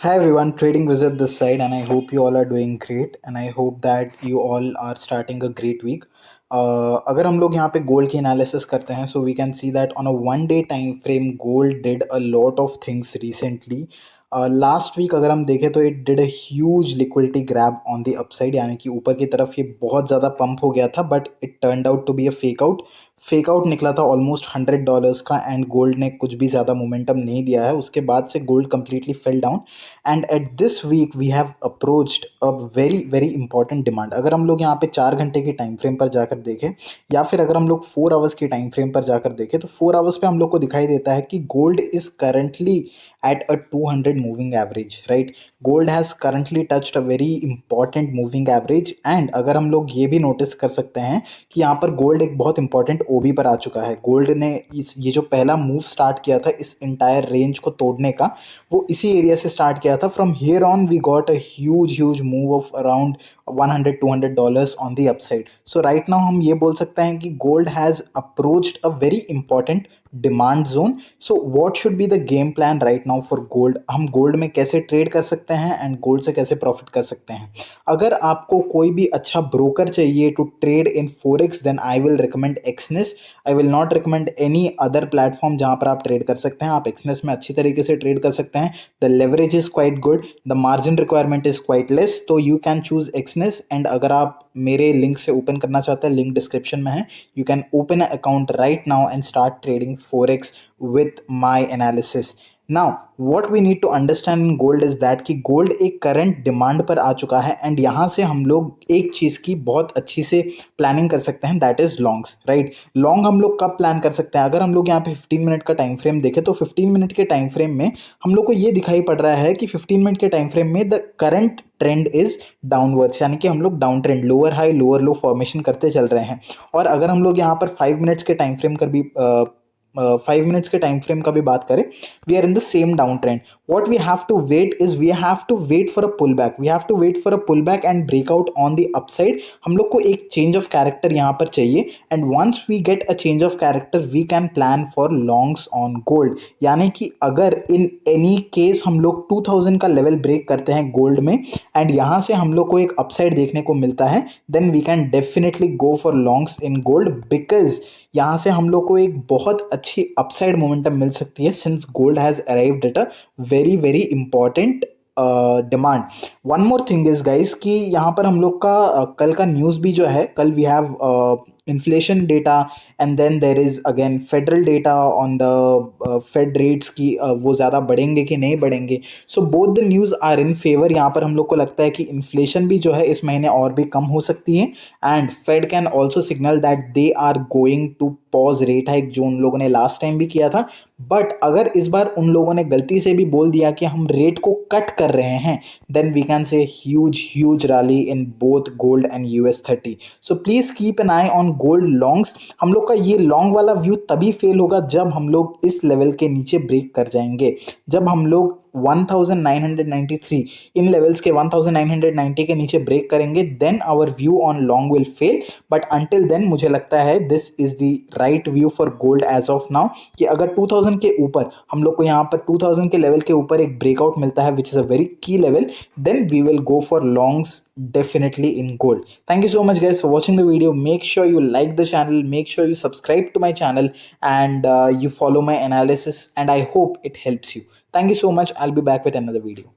Hi everyone, Trading Wizard this side, and I hope you all are doing great, and I hope that you all are starting a great week. अगर हम लोग यहाँ पे gold की analysis करते हैं, so we can see that on a one day time frame gold did a lot of things recently. Last week अगर हम देखें तो it did a huge liquidity grab on the upside, यानी कि ऊपर की तरफ ये बहुत ज़्यादा पंप हो गया था, but it turned out to be a fake out निकला था ऑलमोस्ट $100 का, एंड गोल्ड ने कुछ भी ज़्यादा मोमेंटम नहीं दिया है. उसके बाद से gold completely fell down, and at this week we have approached a very very important demand. अगर हम लोग यहाँ पे 4 घंटे की टाइम फ्रेम पर जाकर देखें, या फिर अगर हम लोग 4 आवर्स की टाइम फ्रेम पर जाकर देखें, तो 4 आवर्स पे हम लोग को दिखाई देता है कि gold is currently at a 200 moving average, right? Gold has currently touched a very important moving average, and अगर हम लोग ये भी नोटिस कर सकते हैं कि यहाँ पर गोल्ड एक बहुत इंपॉर्टेंट ओबी पर आ चुका है. गोल्ड ने ये जो पहला मूव स्टार्ट किया था इस इंटायर रेंज को तोड़ने का, वो इसी एरिया से स्टार्ट किया था. From here on we got a huge move of around $100-200 on the upside. So right now हम ये बोल सकते हैं कि gold has approached a very important demand zone. So what should be the game plan right now for gold? हम gold में कैसे trade कर सकते हैं एंड गोल्ड से कैसे प्रॉफिट कर सकते हैं? अगर आपको कोई भी अच्छा ब्रोकर चाहिए to trade in forex, then I will recommend Exness. I will not recommend any other platform जहां पर आप ट्रेड कर सकते हैं. आप एक्सनेस में अच्छी तरीके से ट्रेड कर सकते हैं. The leverage is quite good, the margin requirement is quite less, तो you can choose Exness. And अगर आप मेरे लिंक से ओपन करना चाहते हैं, लिंक डिस्क्रिप्शन में है. You can open an account right now and start trading forex with my analysis. Now what we need to understand in gold is that कि gold एक करंट डिमांड पर आ चुका है, एंड यहाँ से हम लोग एक चीज़ की बहुत अच्छी से प्लानिंग कर सकते हैं, that is longs, right? Long हम लोग कब प्लान कर सकते हैं? अगर हम लोग यहाँ पे 15 मिनट का टाइम फ्रेम देखें, तो 15 मिनट के टाइम फ्रेम में हम लोग को ये दिखाई पड़ रहा है कि 15 मिनट के टाइम फ्रेम में the current trend is downwards, यानी कि हम लोग down trend, lower high lower लो फॉर्मेशन करते चल रहे हैं. और अगर हम लोग यहाँ पर 5 मिनट्स के टाइम फ्रेम कर भी 5 मिनट्स के टाइम फ्रेम का भी बात करें, we are in the same down trend. What we have to wait is we have to wait for a pull back. We have to wait for a pull back and breakout on the upside. हम लोग को एक change of character यहाँ पर चाहिए, and once we get a change of character we can plan for longs on gold. यानी कि अगर इन एनी केस हम लोग 2000 का लेवल ब्रेक करते हैं गोल्ड में, एंड यहाँ से हम लोग को एक अपसाइड देखने को मिलता है, then we can definitely go for longs in gold, because यहाँ से हम लोग को एक बहुत अच्छी अपसाइड मोमेंटम मिल सकती है, since gold has arrived at a very very important demand. One more thing is guys कि यहाँ पर हम लोग का कल का न्यूज़ भी जो है, कल we have inflation data, and then there is again federal data on the fed rates की वो ज़्यादा बढ़ेंगे कि नहीं बढ़ेंगे. So both the news are in favour. यहाँ पर हम लोग को लगता है कि इन्फ्लेशन भी जो है इस महीने और भी कम हो सकती है, and fed can also signal that they are going to pause rate hike, जो उन लोगों ने लास्ट टाइम भी किया था. बट अगर इस बार उन लोगों ने गलती से भी बोल दिया कि हम रेट को कट कर रहे हैं, then we can say huge rally in both gold and US 30. So please keep an eye on gold longs. हम लोग का ये लॉन्ग वाला व्यू तभी फेल होगा जब हम लोग इस लेवल के नीचे ब्रेक कर जाएंगे. जब हम लोग 1993 इन लेवल्स के 1990 के नीचे ब्रेक करेंगे, then our view on long will fail. But until then मुझे लगता है this is the right view for gold as of now, कि अगर 2000 के ऊपर हम लोग को यहाँ पर 2000 के लेवल के ऊपर एक ब्रेकआउट मिलता है, which is a very key level, then we will go for longs definitely in gold. Thank you so much guys for watching the video. Make sure you like the channel, make sure you subscribe to my channel, and you follow my analysis, and I hope it helps you. Thank you so much. I'll be back with another video.